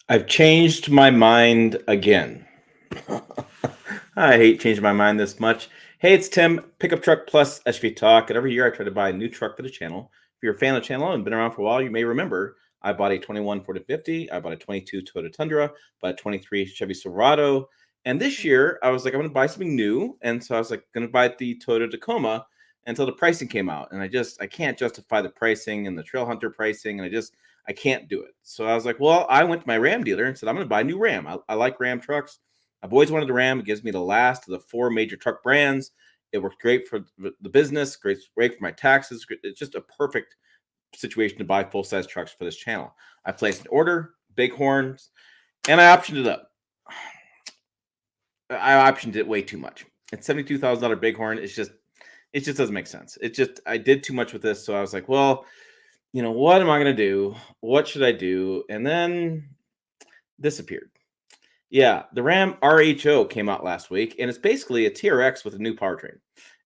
I've changed my mind again. I hate changing my mind this much. Hey, it's Tim, Pickup Truck Plus SUV Talk. And every year I try to buy a new truck for the channel. If you're a fan of the channel and been around for a while, you may remember I bought a 21 Ford F-50, I bought a 22 Toyota Tundra, bought a 23 Chevy Silverado. And this year I was like, I'm going to buy something new. And so I was like, going to buy the Toyota Tacoma until the pricing came out. And I can't justify the pricing and the Trail Hunter pricing. And I can't do it. So I was like, well, I went to my Ram dealer and said, I'm going to buy a new Ram. I like Ram trucks. I've always wanted a Ram. It gives me the last of the four major truck brands. It works great for the business, great for my taxes. It's just a perfect situation to buy full size trucks for this channel. I placed an order, Bighorns, and I optioned it up. I optioned it way too much. It's $72,000 Bighorn. It just doesn't make sense. I did too much with this. So I was like, well, what am I going to do? What should I do? And then this appeared. Yeah, the Ram RHO came out last week, and it's basically a TRX with a new powertrain.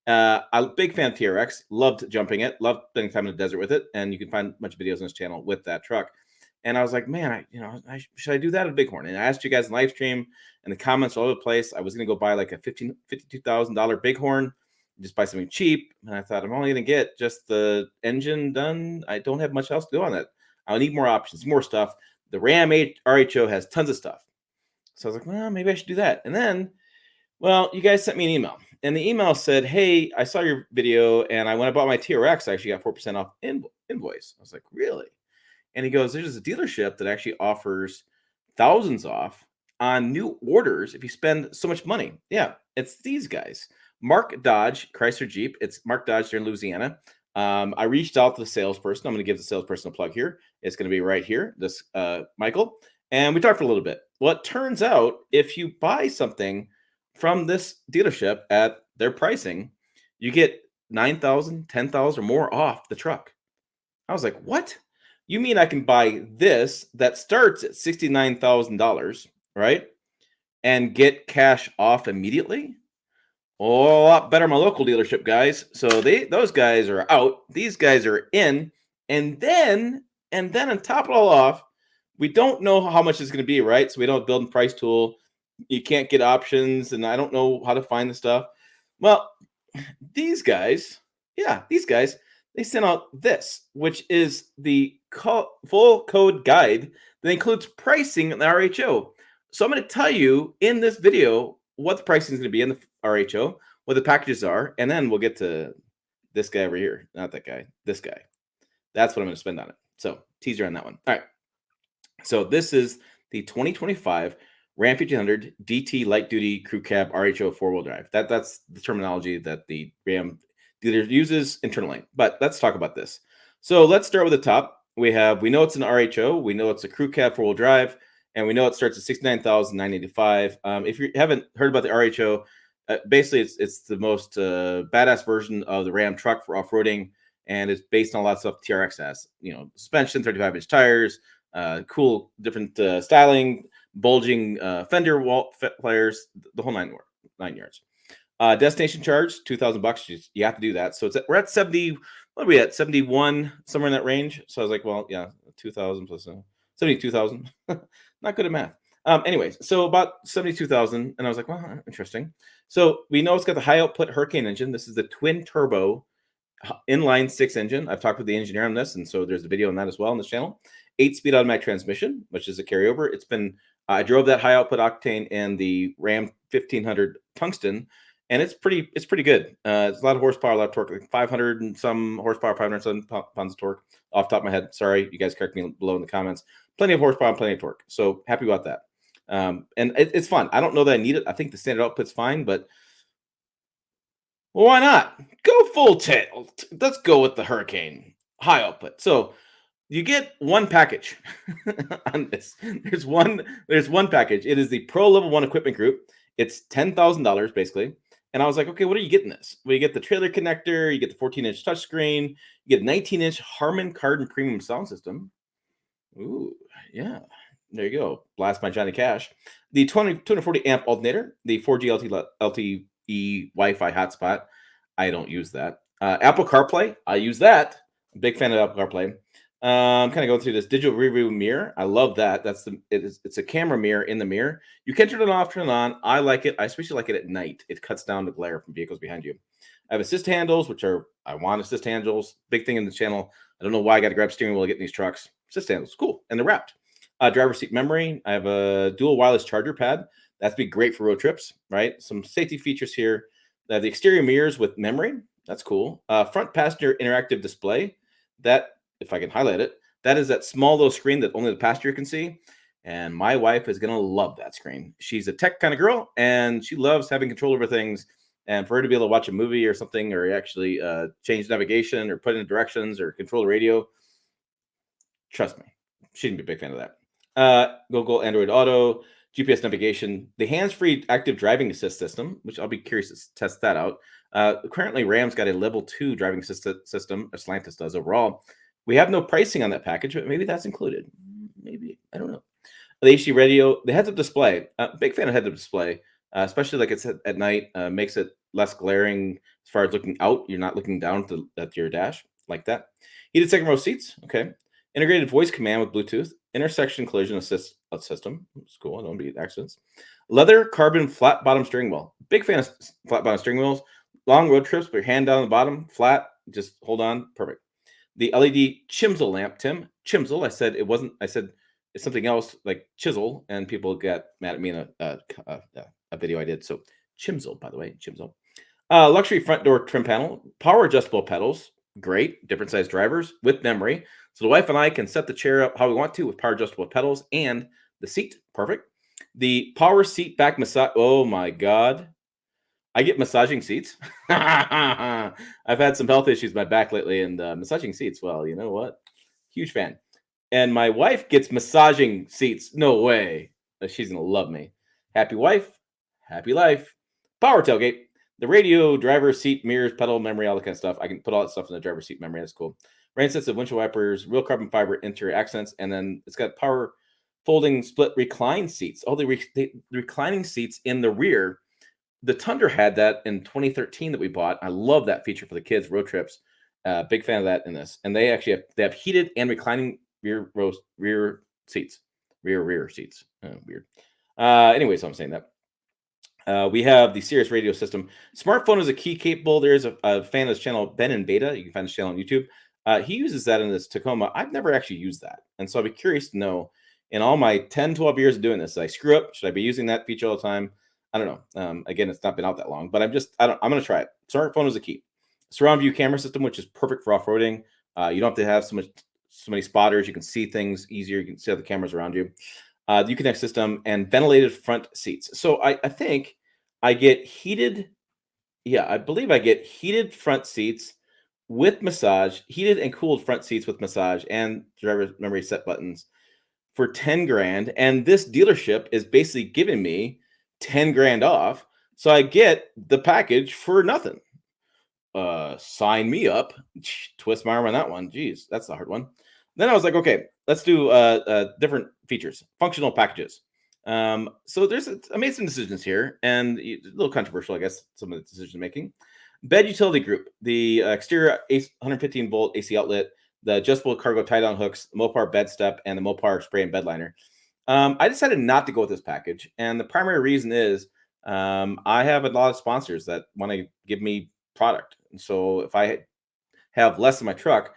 I'm a big fan of TRX. Loved jumping it. Loved spending time in the desert with it. And you can find a bunch of videos on this channel with that truck. And I was like, man, should I do that at Bighorn? And I asked you guys in live stream and the comments all over the place. I was going to go buy like a $52,000 Bighorn, just buy something cheap. And I thought, I'm only going to get just the engine done. I don't have much else to do on it. I need more options, more stuff. The Ram RHO has tons of stuff. So I was like, well, maybe I should do that. And then, well, you guys sent me an email. And the email said, hey, I saw your video. And when I bought my TRX, I actually got 4% off invoice. I was like, really? And he goes, there's a dealership that actually offers thousands off on new orders if you spend so much money. Yeah, it's these guys. Mark Dodge, Chrysler Jeep. It's Mark Dodge there in Louisiana. I reached out to the salesperson. I'm going to give the salesperson a plug here. It's going to be right here, this Michael. And we talked for a little bit. Well, it turns out if you buy something from this dealership at their pricing, you get 9,000, 10,000 or more off the truck. I was like, what? You mean I can buy this that starts at $69,000, right? And get cash off immediately? Oh, a lot better my local dealership guys. So those guys are out. These guys are in. And then on top of it all off, we don't know how much it's going to be, right? So we don't build a price tool. You can't get options, and I don't know how to find the stuff. Well, these guys, they sent out this, which is the full code guide that includes pricing in the RHO. So I'm going to tell you in this video what the pricing is going to be in the RHO, what the packages are, and then we'll get to this guy over here. Not that guy, this guy. That's what I'm going to spend on it. So teaser on that one. All right. So this is the 2025 Ram 1500 DT Light Duty Crew Cab RHO 4-wheel drive. That's the terminology that the Ram dealer uses internally. But let's talk about this. So let's start with the top. We know it's an RHO. We know it's a crew cab 4-wheel drive, and we know it starts at $69,985. If you haven't heard about the RHO, basically it's the most badass version of the Ram truck for off-roading, and it's based on a lot of stuff TRX has. Suspension, 35-inch tires, cool different styling, bulging fender wall flares, the whole nine yards. Destination charge $2,000. You have to do that. So we're at 70. What are we at? 71, somewhere in that range. So I was like, well, yeah, 2,000 plus 72,000. Not good at math. Anyways, so about 72,000, and I was like, well, interesting. So we know it's got the high output Hurricane engine. This is the twin turbo inline 6 engine. I've talked with the engineer on this, and so there's a video on that as well on this channel. 8-speed automatic transmission, which is a carryover. I drove that high output octane in the Ram 1500 Tungsten, and it's pretty good. It's a lot of horsepower, a lot of torque, like 500 and some horsepower, 500 some pounds of torque. Off the top of my head, sorry, you guys correct me below in the comments. Plenty of horsepower and plenty of torque, so happy about that. And it's fun. I don't know that I need it. I think the standard output's fine, but well, why not? Go full tilt. Let's go with the Hurricane high output. So you get one package on this. There's one package. It is the Pro Level 1 equipment group. It's $10,000 basically. And I was like, okay, what are you getting this? Well, you get the trailer connector, you get the 14-inch touchscreen, you get a 19-inch Harman Kardon premium sound system. Ooh, yeah. There you go. Blast my Johnny Cash. The 240 amp alternator, the 4G LTE Wi-Fi hotspot. I don't use that. Apple CarPlay. I use that. Big fan of Apple CarPlay. Kind of going through this digital rearview mirror. I love that. It's a camera mirror in the mirror. You can turn it off, turn it on. I like it. I especially like it at night. It cuts down the glare from vehicles behind you. I have assist handles, which are I want assist handles. Big thing in the channel. I don't know why I got to grab steering wheel to get in these trucks. Assist handles, cool, and they're wrapped. Driver seat memory. I have a dual wireless charger pad. That'd be great for road trips, right? Some safety features here. I have the exterior mirrors with memory. That's cool. Front passenger interactive display. That, if I can highlight it, that is that small little screen that only the passenger can see. And my wife is going to love that screen. She's a tech kind of girl, and she loves having control over things. And for her to be able to watch a movie or something, or actually change navigation or put in directions or control the radio, trust me, she'd be a big fan of that. Google Android Auto, GPS navigation, the hands-free active driving assist system, which I'll be curious to test that out. Currently, Ram's got a level 2 driving assist system, as Stellantis does overall. We have no pricing on that package, but maybe that's included. Maybe, I don't know. The HD radio, the heads-up display. Big fan of heads-up display, especially like it's at night. Makes it less glaring as far as looking out. You're not looking down at your dash like that. Heated second row seats. Okay. Integrated voice command with Bluetooth. Intersection collision assist system. It's cool. I don't be accidents. Leather carbon flat bottom steering wheel. Big fan of flat bottom steering wheels. Long road trips, put your hand down on the bottom, flat. Just hold on. Perfect. The LED Chimsel lamp, Tim. Chimsel. I said it wasn't. I said it's something else like chisel, and people got mad at me in a video I did. So Chimsel, by the way, Chimsel. Luxury front door trim panel, power adjustable pedals, great, different size drivers with memory. So the wife and I can set the chair up how we want to with power adjustable pedals and the seat, perfect. The power seat back massage. Oh my God. I get massaging seats. I've had some health issues with my back lately, and massaging seats, well, you know what? Huge fan. And my wife gets massaging seats. No way. She's going to love me. Happy wife, happy life. Power tailgate. The radio, driver seat, mirrors, pedal, memory, all that kind of stuff. I can put all that stuff in the driver seat memory. That's cool. Rain sensitive windshield wipers, real carbon fiber interior accents, and then it's got power folding split recline seats. Oh, the reclining seats in the rear. The Tundra had that in 2013 that we bought. I love that feature for the kids road trips. Big fan of that in this. And they actually have heated and reclining rear seats, rear seats. Weird. Anyways, so I'm saying that. We have the Sirius radio system. Smartphone is a key capable. There's a fan of this channel, Ben in Beta. You can find his channel on YouTube. He uses that in this Tacoma. I've never actually used that. And so I'd be curious to know, in all my 10, 12 years of doing this, did I screw up? Should I be using that feature all the time? I don't know. Again, it's not been out that long, but I'm going to try it. Smartphone is a key. Surround view camera system, which is perfect for off-roading. You don't have to have so many spotters. You can see things easier. You can see how the cameras around you. The Uconnect system and ventilated front seats. So I think I get heated. Yeah, I believe I get heated front seats with massage, heated and cooled front seats with massage and driver memory set buttons for 10 grand. And this dealership is basically giving me 10 grand off. So I get the package for nothing. Sign me up. Twist my arm on that one. Jeez, that's a hard one. Then I was like, okay, let's do different features, functional packages. So I made some decisions here, and a little controversial, I guess, some of the decision making. Bed utility group, the exterior 115 volt AC outlet, the adjustable cargo tie down hooks, the Mopar bed step, and the Mopar spray and bed liner. I decided not to go with this package, and the primary reason is I have a lot of sponsors that want to give me product. And so if I have less in my truck,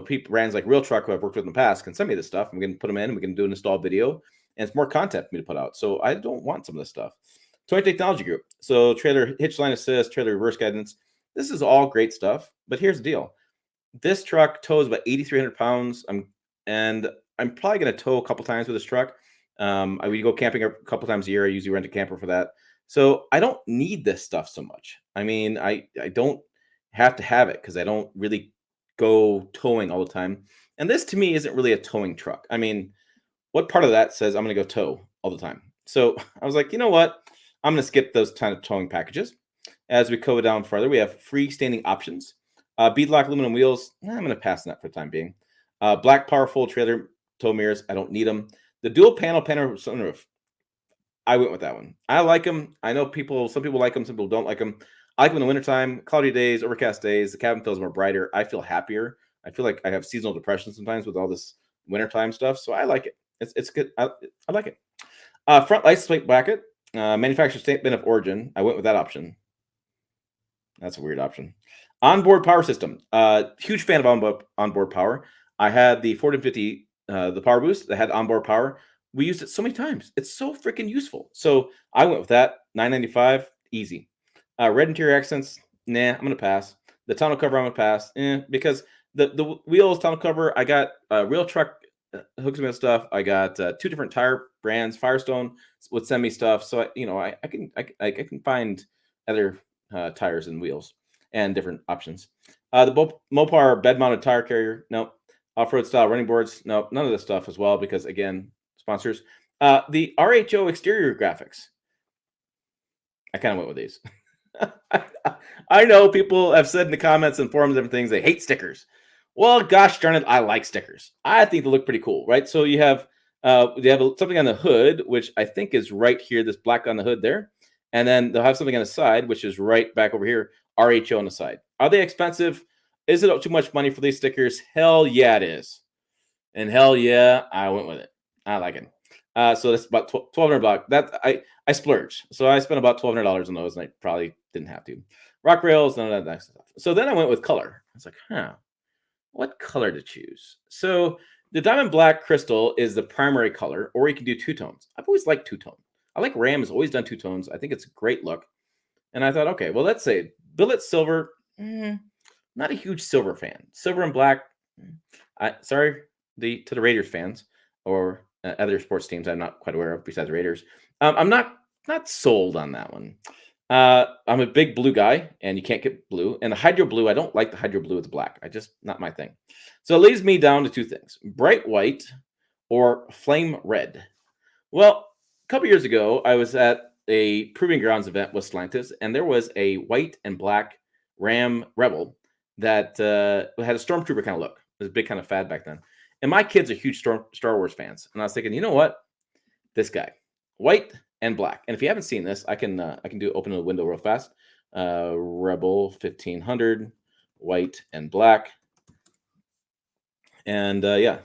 people brands like Real Truck who I've worked with in the past can send me this stuff. I'm going to put them in. We can do an install video, and it's more content for me to put out. So I don't want some of this stuff. Toy Technology Group. So trailer hitch line assist, trailer reverse guidance. This is all great stuff. But here's the deal. This truck tows about 8,300 pounds. I'm probably going to tow a couple times with this truck. We go camping a couple times a year. I usually rent a camper for that. So I don't need this stuff so much. I mean, I don't have to have it because I don't really go towing all the time. And this to me isn't really a towing truck. I mean, what part of that says I'm going to go tow all the time? So I was like, you know what? I'm going to skip those kind of towing packages. As we go down further, we have freestanding options. Beadlock aluminum wheels. I'm going to pass on that for the time being. Black powerful trailer tow mirrors. I don't need them. The dual panel sunroof. I went with that one. I like them. I know some people like them. Some people don't like them. I like them in the wintertime, cloudy days, overcast days. The cabin feels more brighter. I feel happier. I feel like I have seasonal depression sometimes with all this wintertime stuff. So I like it. It's good. I like it. Front license plate bracket, manufacturer statement of origin. I went with that option. That's a weird option. Onboard power system. Huge fan of onboard power. I had the 4050, the power boost that had onboard power. We used it so many times. It's so freaking useful. So I went with that. 995, easy. Red interior accents. Nah, I'm gonna pass. The tonneau cover, I'm gonna pass. Because the wheels tonneau cover, I got real truck hooks me with stuff. I got two different tire brands. Firestone would send me stuff, so I can find other tires and wheels and different options. The Mopar bed mounted tire carrier, nope. Off road style running boards, nope. None of this stuff as well because, again, sponsors. The RHO exterior graphics, I kind of went with these. I know people have said in the comments and forums and different things they hate stickers. Well, gosh darn it, I like stickers. I think they look pretty cool, right? So you have something on the hood, which I think is right here, this black on the hood there. And then they'll have something on the side, which is right back over here, RHO on the side. Are they expensive? Is it too much money for these stickers? Hell yeah, it is. And hell yeah, I went with it. I like it. So that's about $1,200. That I splurged. So I spent about $1,200 on those, and I probably didn't have to. Rock rails, none of that stuff. So then I went with color. I was like, what color to choose? So the diamond black crystal is the primary color, or you can do two tones. I've always liked two tone. I like Ram has always done two tones. I think it's a great look. And I thought, okay, well, let's say billet silver. Not a huge silver fan. Silver and black. Sorry, to the Raiders fans or other sports teams I'm not quite aware of besides Raiders. I'm not sold on that one. I'm a big blue guy, and you can't get blue. And the hydro blue, I don't like the hydro blue with the black. I just not my thing. So it leads me down to two things: bright white or flame red. Well, a couple years ago, I was at a Proving Grounds event with Stellantis, and there was a white and black Ram Rebel that had a stormtrooper kind of look. It was a big kind of fad back then. And my kids are huge Star Wars fans, and I was thinking, you know what? This guy, white and black. And if you haven't seen this, I can open the window real fast. Rebel 1500, white and black, and yeah,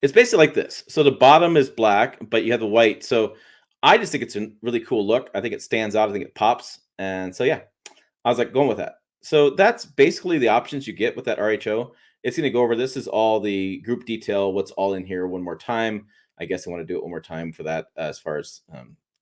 it's basically like this. So the bottom is black, but you have the white. So I just think it's a really cool look. I think it stands out. I think it pops. And so yeah, I was like going with that. So that's basically the options you get with that RHO. It's going to go over. This is all the group detail. What's all in here one more time. I guess I want to do it one more time for that as far as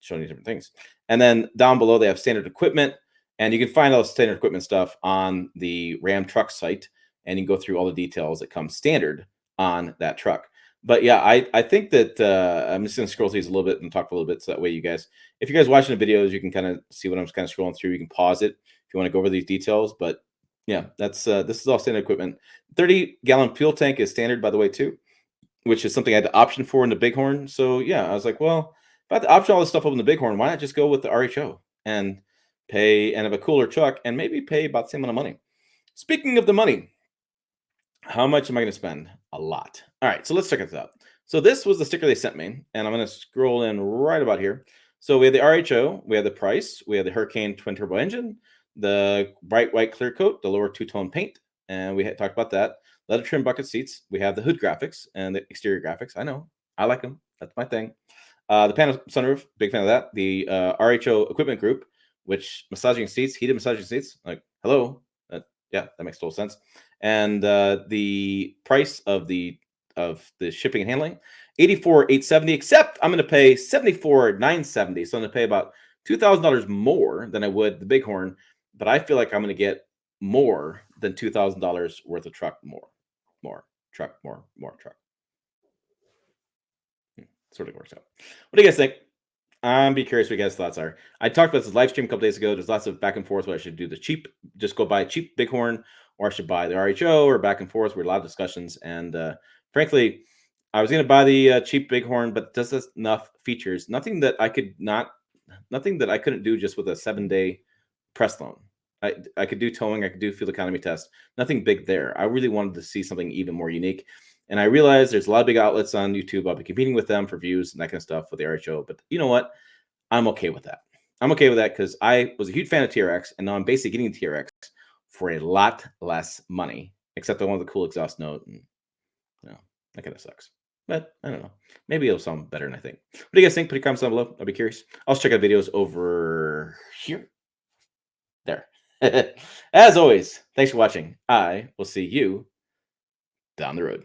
showing you different things. And then down below they have standard equipment, and you can find all the standard equipment stuff on the Ram truck site, and you can go through all the details that come standard on that truck. But yeah, I think that I'm just going to scroll through these a little bit and talk a little bit so that way you guys, if you guys watching the videos, you can kind of see what I'm kind of scrolling through. You can pause it if you want to go over these details. But yeah, that's this is all standard equipment. 30-gallon fuel tank is standard, by the way, too, which is something I had the option for in the Bighorn. So yeah, I was like, well, if I had to option all this stuff up in the Bighorn, why not just go with the RHO and pay and have a cooler truck and maybe pay about the same amount of money? Speaking of the money, how much am I going to spend? A lot. All right, so let's check this out. So this was the sticker they sent me, and I'm going to scroll in right about here. So we have the RHO, we have the price, we have the Hurricane twin turbo engine, the bright white clear coat, the lower two-tone paint, and we had talked about that. Leather trim bucket seats. We have the hood graphics and the exterior graphics. I know, I like them. That's my thing. The panel sunroof, big fan of that. The RHO equipment group, which massaging seats, heated massaging seats. Like, hello, yeah, that makes total sense. And the price of the shipping and handling, $84,870. Except I'm going to pay $74,970. So I'm going to pay about $2,000 more than I would the Bighorn, but I feel like I'm going to get more than $2,000 worth of truck. More truck. Sort of works out. What do you guys think? I'm be curious what you guys' thoughts are. I talked about this live stream a couple days ago. There's lots of back and forth. What I should do, just go buy a cheap Bighorn, or I should buy the RHO, or back and forth. We're a lot of discussions, and frankly, I was going to buy the cheap Bighorn, but does this enough features? Nothing that I couldn't do just with a 7-day press loan. I could do towing. I could do fuel economy test. Nothing big there. I really wanted to see something even more unique. And I realized there's a lot of big outlets on YouTube. I'll be competing with them for views and that kind of stuff with the RHO. But you know what? I'm okay with that. I'm okay with that because I was a huge fan of TRX, and now I'm basically getting TRX for a lot less money except I wanted the cool exhaust note, and you know, that kind of sucks. But I don't know. Maybe it'll sound better than I think. What do you guys think? Put your comments down below. I'll be curious. Also, check out videos over here. There. As always, thanks for watching. I will see you down the road.